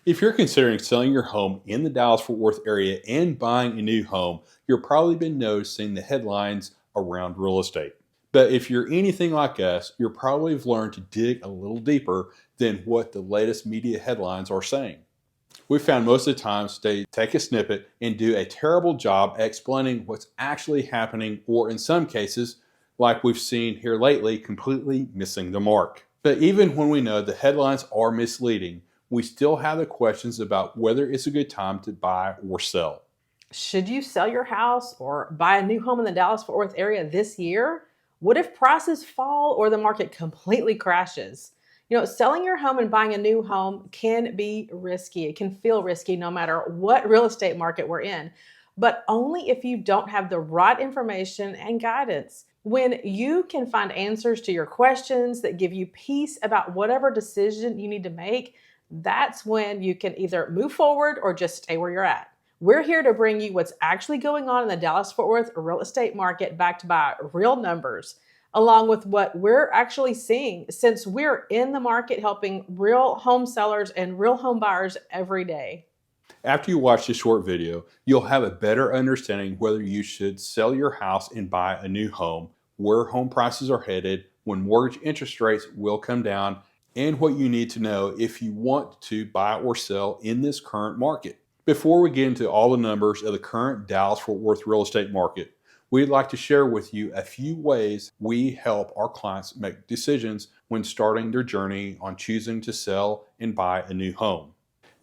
If you're considering selling your home in the Dallas-Fort Worth area and buying a new home, you've probably been noticing the headlines around real estate. But if you're anything like us, you probably have learned to dig a little deeper than what the latest media headlines are saying. We found most of the times they take a snippet and do a terrible job at explaining what's actually happening, or in some cases, like we've seen here lately, completely missing the mark. But even when we know the headlines are misleading, we still have the questions about whether it's a good time to buy or sell. Should you sell your house or buy a new home in the Dallas-Fort Worth area this year? What if prices fall or the market completely crashes? Selling your home and buying a new home can be risky. It can feel risky no matter what real estate market we're in, but only if you don't have the right information and guidance. When you can find answers to your questions that give you peace about whatever decision you need to make, that's when you can either move forward or just stay where you're at. We're here to bring you what's actually going on in the Dallas-Fort Worth real estate market, backed by real numbers, along with what we're actually seeing, since we're in the market helping real home sellers and real home buyers every day. After you watch this short video, you'll have a better understanding whether you should sell your house and buy a new home, where home prices are headed, when mortgage interest rates will come down, and what you need to know if you want to buy or sell in this current market. Before we get into all the numbers of the current Dallas-Fort Worth real estate market, we'd like to share with you a few ways we help our clients make decisions when starting their journey on choosing to sell and buy a new home.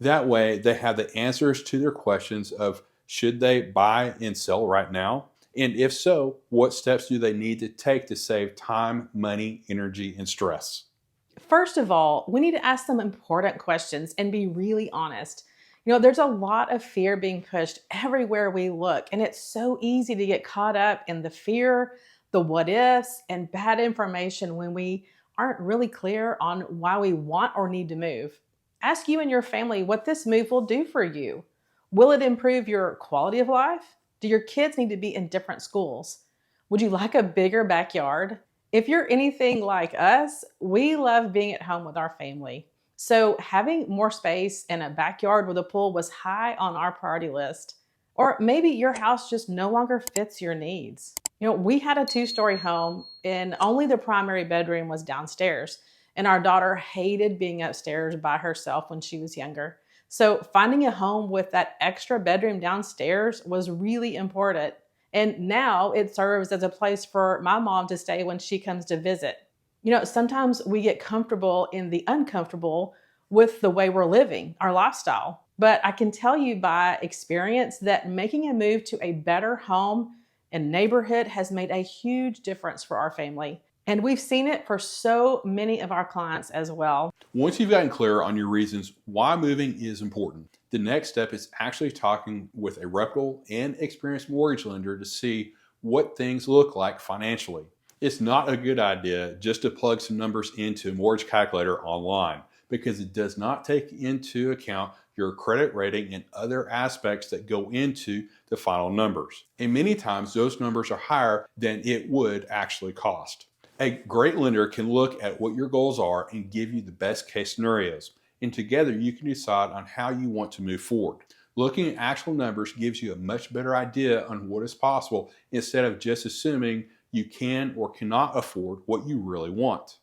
That way, they have the answers to their questions of should they buy and sell right now? And if so, what steps do they need to take to save time, money, energy, and stress? First of all, we need to ask some important questions and be really honest. There's a lot of fear being pushed everywhere we look, and it's so easy to get caught up in the fear, the what ifs, and bad information when we aren't really clear on why we want or need to move. Ask you and your family what this move will do for you. Will it improve your quality of life? Do your kids need to be in different schools? Would you like a bigger backyard? If you're anything like us, we love being at home with our family. So having more space and a backyard with a pool was high on our priority list. Or maybe your house just no longer fits your needs. We had a 2-story home and only the primary bedroom was downstairs. And our daughter hated being upstairs by herself when she was younger. So finding a home with that extra bedroom downstairs was really important. And now it serves as a place for my mom to stay when she comes to visit. Sometimes we get comfortable in the uncomfortable with the way we're living, our lifestyle. But I can tell you by experience that making a move to a better home and neighborhood has made a huge difference for our family. And we've seen it for so many of our clients as well. Once you've gotten clear on your reasons why moving is important, the next step is actually talking with a reputable and experienced mortgage lender to see what things look like financially. It's not a good idea just to plug some numbers into a mortgage calculator online, because it does not take into account your credit rating and other aspects that go into the final numbers. And many times those numbers are higher than it would actually cost. A great lender can look at what your goals are and give you the best case scenarios. And together you can decide on how you want to move forward. Looking at actual numbers gives you a much better idea on what is possible, instead of just assuming you can or cannot afford what you really want.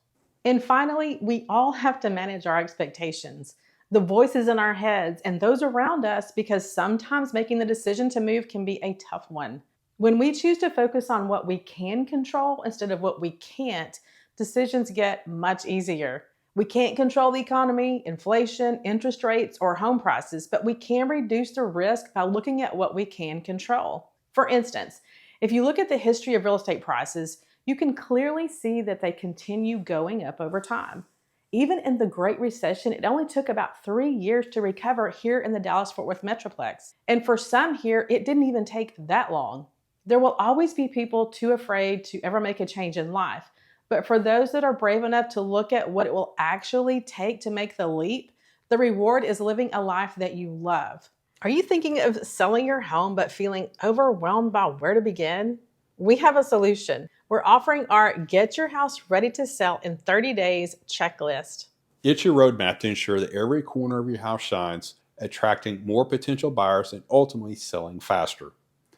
And finally, we all have to manage our expectations, the voices in our heads and those around us, because sometimes making the decision to move can be a tough one. When we choose to focus on what we can control instead of what we can't, decisions get much easier. We can't control the economy, inflation, interest rates, or home prices, but we can reduce the risk by looking at what we can control. For instance, if you look at the history of real estate prices, you can clearly see that they continue going up over time. Even in the Great Recession, it only took about 3 years to recover here in the Dallas-Fort Worth Metroplex. And for some here, it didn't even take that long. There will always be people too afraid to ever make a change in life. But for those that are brave enough to look at what it will actually take to make the leap, the reward is living a life that you love. Are you thinking of selling your home but feeling overwhelmed by where to begin? We have a solution. We're offering our Get Your House Ready to Sell in 30 Days checklist. It's your roadmap to ensure that every corner of your house shines, attracting more potential buyers and ultimately selling faster.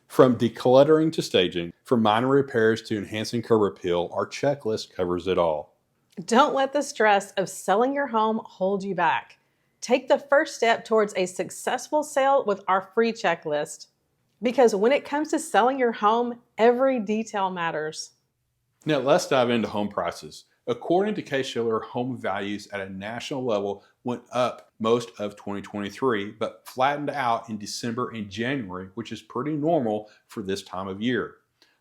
From decluttering to staging, from minor repairs to enhancing curb appeal, our checklist covers it all. Don't let the stress of selling your home hold you back. Take the first step towards a successful sale with our free checklist. Because when it comes to selling your home, every detail matters. Now let's dive into home prices. According to Case-Shiller, home values at a national level went up most of 2023, but flattened out in December and January, which is pretty normal for this time of year.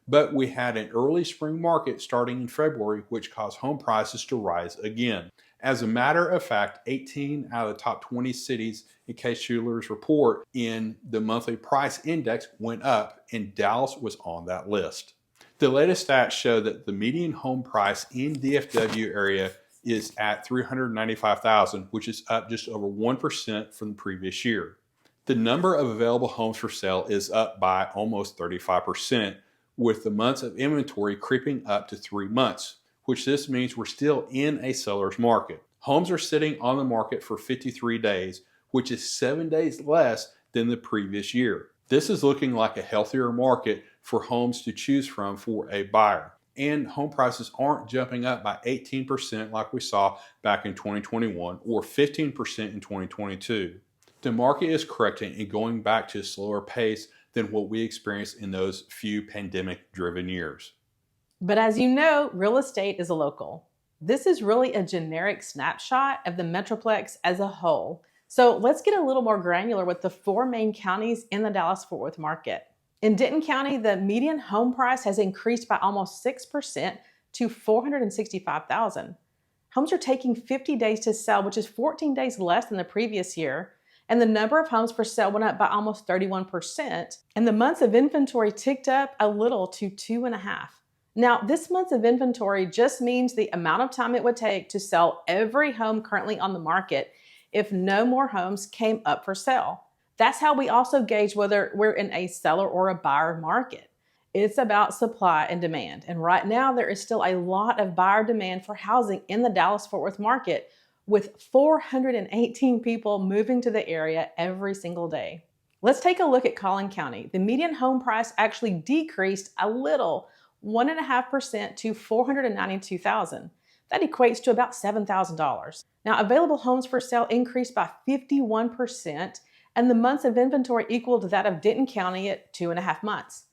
But we had an early spring market starting in February, which caused home prices to rise again. As a matter of fact, 18 out of the top 20 cities in Case-Shiller's report in the monthly price index went up, and Dallas was on that list. The latest stats show that the median home price in DFW area is at $395,000, which is up just over 1% from the previous year. The number of available homes for sale is up by almost 35%, with the months of inventory creeping up to 3 months, which this means we're still in a seller's market. Homes are sitting on the market for 53 days, which is 7 days less than the previous year. This is looking like a healthier market for homes to choose from for a buyer. And home prices aren't jumping up by 18% like we saw back in 2021 or 15% in 2022. The market is correcting and going back to a slower pace than what we experienced in those few pandemic-driven years. But as you know, real estate is a local. This is really a generic snapshot of the Metroplex as a whole. So let's get a little more granular with the 4 main counties in the Dallas-Fort Worth market. In Denton County, the median home price has increased by almost 6% to $465,000. Homes are taking 50 days to sell, which is 14 days less than the previous year. And the number of homes for sale went up by almost 31%. And the months of inventory ticked up a little to 2.5. Now, this month of inventory just means the amount of time it would take to sell every home currently on the market if no more homes came up for sale. That's how we also gauge whether we're in a seller or a buyer market. It's about supply and demand. And right now, there is still a lot of buyer demand for housing in the Dallas-Fort Worth market, with 418 people moving to the area every single day. Let's take a look at Collin County. The median home price actually decreased a little, 1.5% to $492,000. That equates to about $7,000. Now, available homes for sale increased by 51%, and the months of inventory equaled that of Denton County at 2.5 months.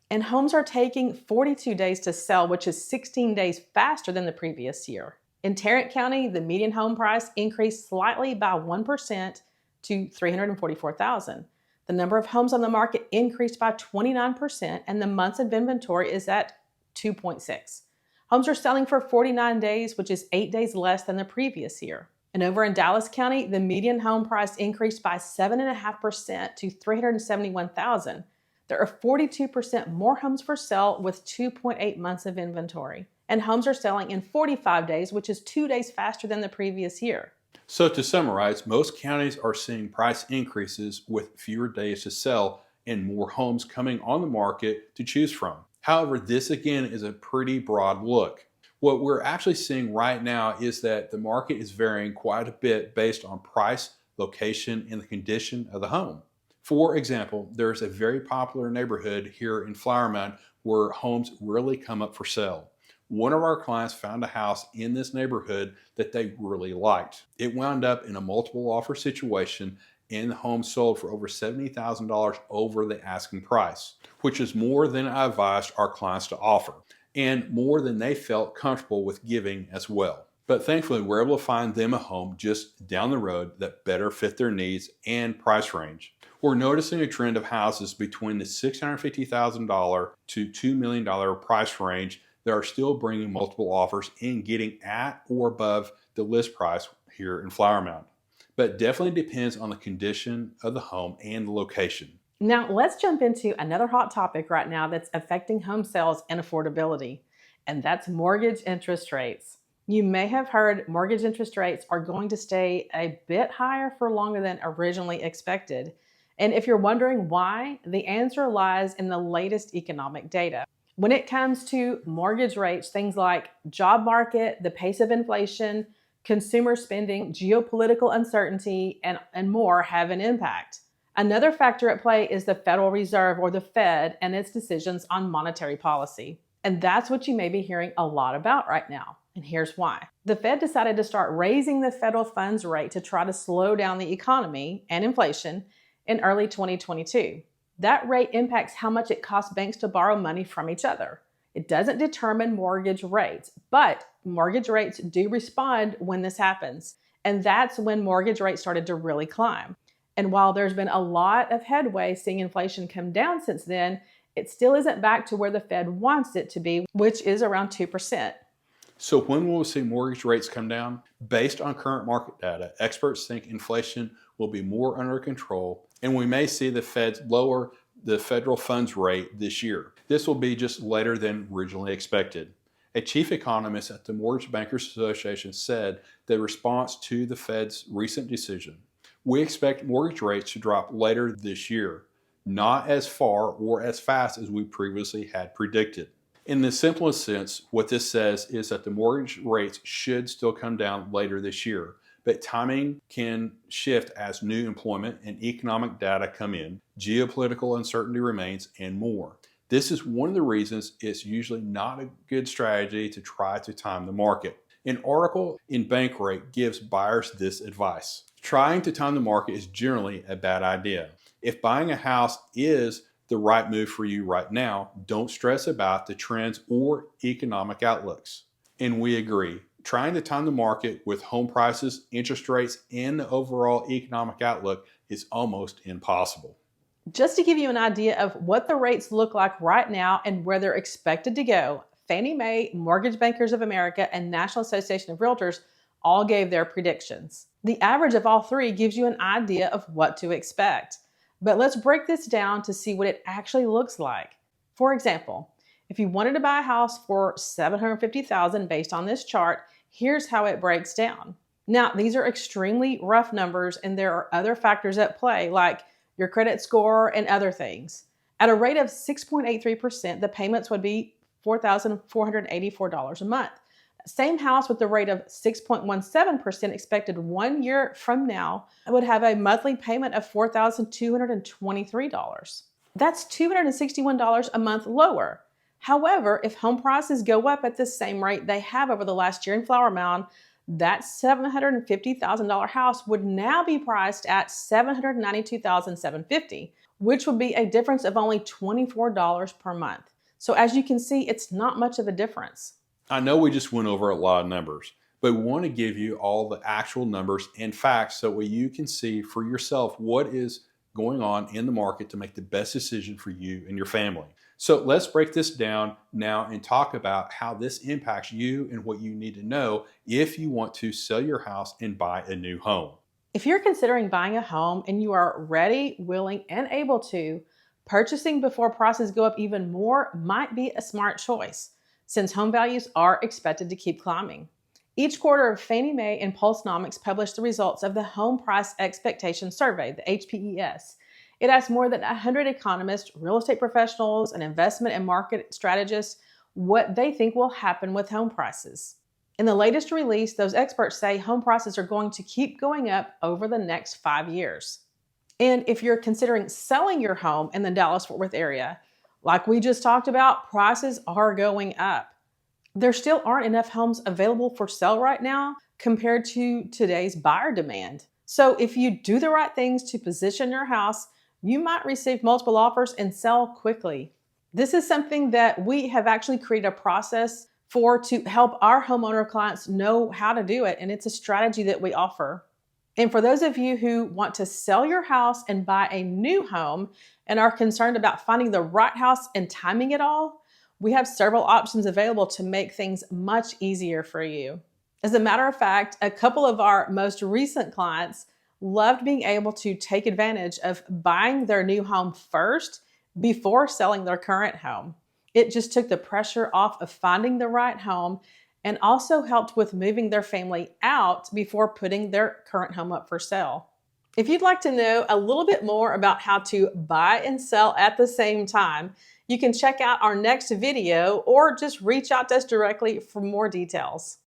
And homes are taking 42 days to sell, which is 16 days faster than the previous year. In Tarrant County, the median home price increased slightly by 1% to $344,000. The number of homes on the market increased by 29%, and the months of inventory is at 2.6. Homes are selling for 49 days, which is 8 days less than the previous year. And over in Dallas County, the median home price increased by 7.5% to $371,000. There are 42% more homes for sale with 2.8 months of inventory. And homes are selling in 45 days, which is 2 days faster than the previous year. So to summarize, most counties are seeing price increases with fewer days to sell and more homes coming on the market to choose from. However, this again is a pretty broad look. What we're actually seeing right now is that the market is varying quite a bit based on price, location, and the condition of the home. For example, there's a very popular neighborhood here in Flower Mound where homes really come up for sale. One of our clients found a house in this neighborhood that they really liked. It wound up in a multiple offer situation, and the home sold for over $70,000 over the asking price, which is more than I advised our clients to offer, and more than they felt comfortable with giving as well. But thankfully, we're able to find them a home just down the road that better fit their needs and price range. We're noticing a trend of houses between the $650,000 to $2 million price range that are still bringing multiple offers and getting at or above the list price here in Flower Mound. But definitely depends on the condition of the home and the location. Now, let's jump into another hot topic right now that's affecting home sales and affordability, and that's mortgage interest rates. You may have heard mortgage interest rates are going to stay a bit higher for longer than originally expected. And if you're wondering why, the answer lies in the latest economic data. When it comes to mortgage rates, things like job market, the pace of inflation, Consumer spending, geopolitical uncertainty, and more have an impact. Another factor at play is the Federal Reserve, or the Fed, and its decisions on monetary policy. And that's what you may be hearing a lot about right now. And here's why. The Fed decided to start raising the federal funds rate to try to slow down the economy and inflation in early 2022. That rate impacts how much it costs banks to borrow money from each other. It doesn't determine mortgage rates, but mortgage rates do respond when this happens. And that's when mortgage rates started to really climb. And while there's been a lot of headway seeing inflation come down since then, it still isn't back to where the Fed wants it to be, which is around 2%. So when will we see mortgage rates come down? Based on current market data, experts think inflation will be more under control, and we may see the Fed lower the federal funds rate this year. This will be just later than originally expected. A chief economist at the Mortgage Bankers Association said the response to the Fed's recent decision: "We expect mortgage rates to drop later this year, not as far or as fast as we previously had predicted." In the simplest sense, what this says is that the mortgage rates should still come down later this year, but timing can shift as new employment and economic data come in, geopolitical uncertainty remains, and more. This is one of the reasons it's usually not a good strategy to try to time the market. An article in Bankrate gives buyers this advice: trying to time the market is generally a bad idea. If buying a house is the right move for you right now, don't stress about the trends or economic outlooks. And we agree. Trying to time the market with home prices, interest rates, and the overall economic outlook is almost impossible. Just to give you an idea of what the rates look like right now and where they're expected to go, Fannie Mae, Mortgage Bankers of America, and National Association of Realtors all gave their predictions. The average of all three gives you an idea of what to expect. But let's break this down to see what it actually looks like. For example, if you wanted to buy a house for $750,000 based on this chart, here's how it breaks down. Now, these are extremely rough numbers, and there are other factors at play, like your credit score and other things. At a rate of 6.83%, the payments would be $4,484 a month. Same house with the rate of 6.17% expected 1 year from now would have a monthly payment of $4,223. That's $261 a month lower. However, if home prices go up at the same rate they have over the last year in Flower Mound, that $750,000 house would now be priced at $792,750, which would be a difference of only $24 per month. So as you can see, it's not much of a difference. I know we just went over a lot of numbers, but we want to give you all the actual numbers and facts so that you can see for yourself what is going on in the market to make the best decision for you and your family. So let's break this down now and talk about how this impacts you and what you need to know if you want to sell your house and buy a new home. If you're considering buying a home and you are ready, willing, and able to, purchasing before prices go up even more might be a smart choice, since home values are expected to keep climbing. Each quarter, Fannie Mae and Pulsenomics publish the results of the Home Price Expectation Survey, the HPES. It asked more than 100 economists, real estate professionals, and investment and market strategists what they think will happen with home prices. In the latest release, those experts say home prices are going to keep going up over the next 5 years. And if you're considering selling your home in the Dallas-Fort Worth area, like we just talked about, prices are going up. There still aren't enough homes available for sale right now compared to today's buyer demand. So if you do the right things to position your house, you might receive multiple offers and sell quickly. This is something that we have actually created a process for to help our homeowner clients know how to do it, and it's a strategy that we offer. And for those of you who want to sell your house and buy a new home and are concerned about finding the right house and timing it all, we have several options available to make things much easier for you. As a matter of fact, a couple of our most recent clients loved being able to take advantage of buying their new home first before selling their current home. It just took the pressure off of finding the right home and also helped with moving their family out before putting their current home up for sale. If you'd like to know a little bit more about how to buy and sell at the same time, you can check out our next video or just reach out to us directly for more details.